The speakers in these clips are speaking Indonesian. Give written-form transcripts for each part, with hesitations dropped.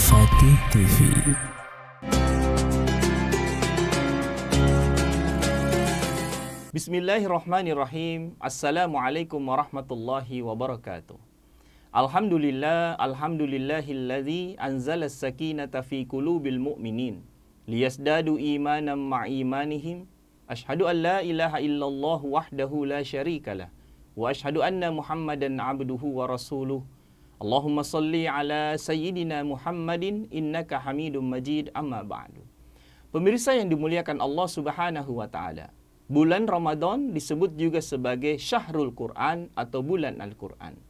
Fatih TV. Bismillahirrahmanirrahim. Assalamualaikum warahmatullahi wabarakatuh. Alhamdulillahilladzi anzala as-sakinata fi qulubil mu'minin liyazdadu imanan ma'imanihim. Asyhadu an la ilaha illallah wahdahu la syarikalah wa asyhadu anna Muhammadan abduhu wa rasuluh. Allahumma salli ala sayyidina Muhammadin innaka Hamidum Majid, amma ba'du. Pemirsa yang dimuliakan Allah Subhanahu wa taala, bulan Ramadan disebut juga sebagai Syahrul Quran atau bulan Al-Quran.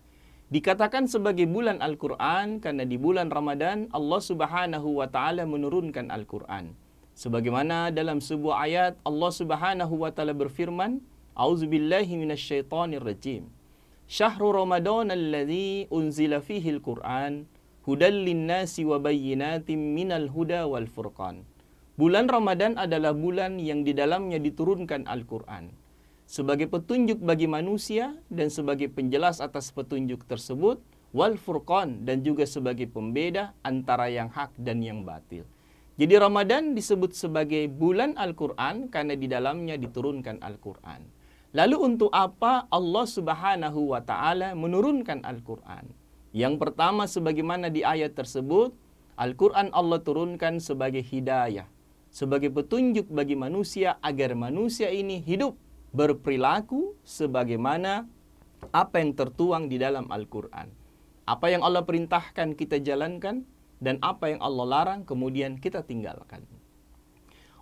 Dikatakan sebagai bulan Al-Quran karena di bulan Ramadan Allah Subhanahu wa taala menurunkan Al-Quran. Sebagaimana dalam sebuah ayat Allah Subhanahu wa taala berfirman, A'udzubillahi minasyaitonir rajim. Syahrul Ramadan alladzi unzila fihi al-Quran hudal linnasi wa bayyinatin minal huda wal furqan. Bulan Ramadan adalah bulan yang di dalamnya diturunkan Al-Quran sebagai petunjuk bagi manusia dan sebagai penjelas atas petunjuk tersebut, wal furqan, dan juga sebagai pembeda antara yang hak dan yang batil. Jadi Ramadan disebut sebagai bulan Al-Quran karena di dalamnya diturunkan Al-Quran. Lalu untuk apa Allah Subhanahu wa taala menurunkan Al-Quran? Yang pertama, sebagaimana di ayat tersebut, Al-Quran Allah turunkan sebagai hidayah, sebagai petunjuk bagi manusia agar manusia ini hidup berperilaku sebagaimana apa yang tertuang di dalam Al-Quran. Apa yang Allah perintahkan kita jalankan, dan apa yang Allah larang kemudian kita tinggalkan.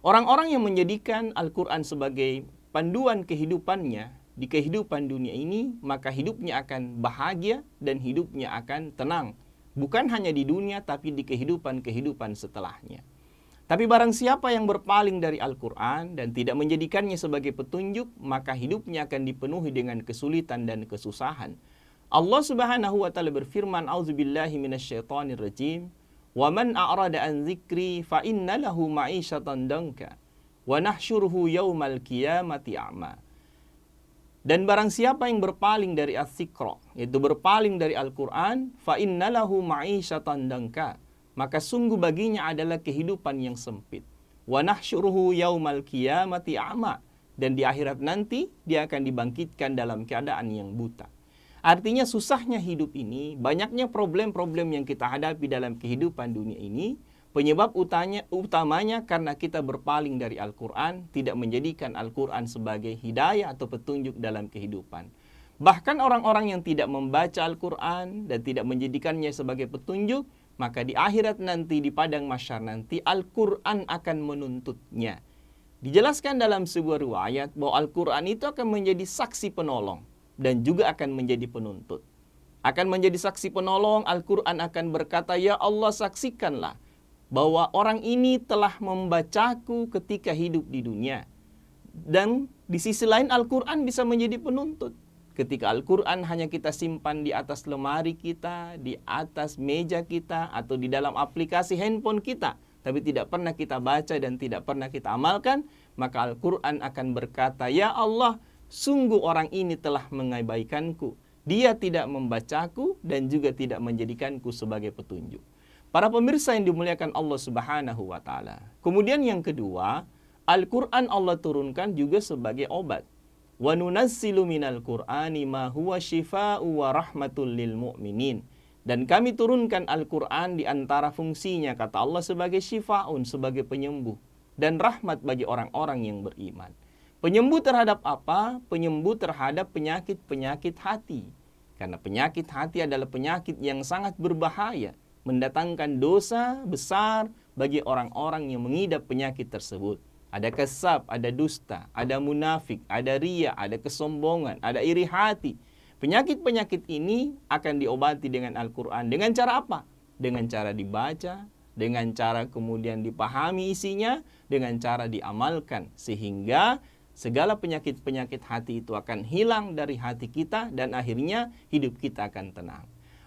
Orang-orang yang menjadikan Al-Quran sebagai panduan kehidupannya di kehidupan dunia ini, maka hidupnya akan bahagia dan hidupnya akan tenang. Bukan hanya di dunia, tapi di kehidupan-kehidupan setelahnya. Tapi barang siapa yang berpaling dari Al-Quran dan tidak menjadikannya sebagai petunjuk, maka hidupnya akan dipenuhi dengan kesulitan dan kesusahan. Allah Subhanahu wa taala berfirman, A'udzubillahi minasyaitonir rajim. Wa man a'rada an dzikri fa inna lahu ma'isyatan danka wa nahsyuruhu yaumal qiyamati a'ma. Dan barang siapa yang berpaling dari az-zikra, yaitu berpaling dari Al-Quran, fa inna lahu ma'isyatan danka, maka sungguh baginya adalah kehidupan yang sempit. Wa nahsyuruhu yaumal qiyamati a'ma, dan di akhirat nanti dia akan dibangkitkan dalam keadaan yang buta. Artinya susahnya hidup ini, banyaknya problem-problem yang kita hadapi dalam kehidupan dunia ini, penyebab utamanya karena kita berpaling dari Al-Quran, tidak menjadikan Al-Quran sebagai hidayah atau petunjuk dalam kehidupan. Bahkan orang-orang yang tidak membaca Al-Quran dan tidak menjadikannya sebagai petunjuk, maka di akhirat nanti, di padang mahsyar nanti, Al-Quran akan menuntutnya. Dijelaskan dalam sebuah riwayat bahwa Al-Quran itu akan menjadi saksi penolong dan juga akan menjadi penuntut. Akan menjadi saksi penolong, Al-Quran akan berkata, ya Allah, saksikanlah bahwa orang ini telah membacaku ketika hidup di dunia. Dan di sisi lain Al-Quran bisa menjadi penuntut. Ketika Al-Quran hanya kita simpan di atas lemari kita, di atas meja kita, atau di dalam aplikasi handphone kita, tapi tidak pernah kita baca dan tidak pernah kita amalkan, maka Al-Quran akan berkata, ya Allah, sungguh orang ini telah mengabaikanku. Dia tidak membacaku dan juga tidak menjadikanku sebagai petunjuk. Para pemirsa yang dimuliakan Allah Subhanahu wa taala. Kemudian yang kedua, Al-Quran Allah turunkan juga sebagai obat. Wa nunazzilu minal Qur'ani ma huwa syifaa'u wa rahmatul lil mu'minin. Dan kami turunkan Al-Quran di antara fungsinya, kata Allah, sebagai syifa'un, sebagai penyembuh, dan rahmat bagi orang-orang yang beriman. Penyembuh terhadap apa? Penyembuh terhadap penyakit-penyakit hati. Karena penyakit hati adalah penyakit yang sangat berbahaya, mendatangkan dosa besar bagi orang-orang yang mengidap penyakit tersebut. Ada kesab, ada dusta, ada munafik, ada riya, ada kesombongan, ada iri hati. Penyakit-penyakit ini akan diobati dengan Al-Quran. Dengan cara apa? Dengan cara dibaca, dengan cara kemudian dipahami isinya, dengan cara diamalkan. Sehingga segala penyakit-penyakit hati itu akan hilang dari hati kita dan akhirnya hidup kita akan tenang.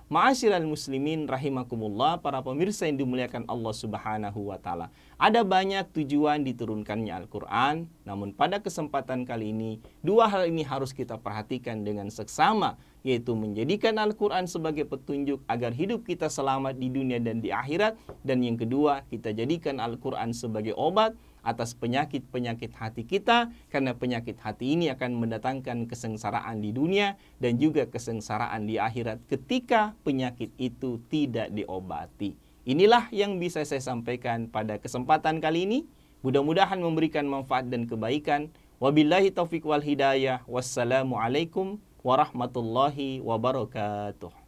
Ma'asyiral muslimin rahimakumullah, para pemirsa yang dimuliakan Allah Subhanahu wa taala. Ada banyak tujuan diturunkannya Al-Quran, namun pada kesempatan kali ini, dua hal ini harus kita perhatikan dengan seksama, yaitu menjadikan Al-Quran sebagai petunjuk agar hidup kita selamat di dunia dan di akhirat, dan yang kedua, kita jadikan Al-Quran sebagai obat atas penyakit-penyakit hati kita, karena penyakit hati ini akan mendatangkan kesengsaraan di dunia dan juga kesengsaraan di akhirat ketika penyakit itu tidak diobati. Inilah yang bisa saya sampaikan pada kesempatan kali ini. Mudah-mudahan memberikan manfaat dan kebaikan. Wabillahi taufiq wal hidayah. Wassalamualaikum warahmatullahi wabarakatuh.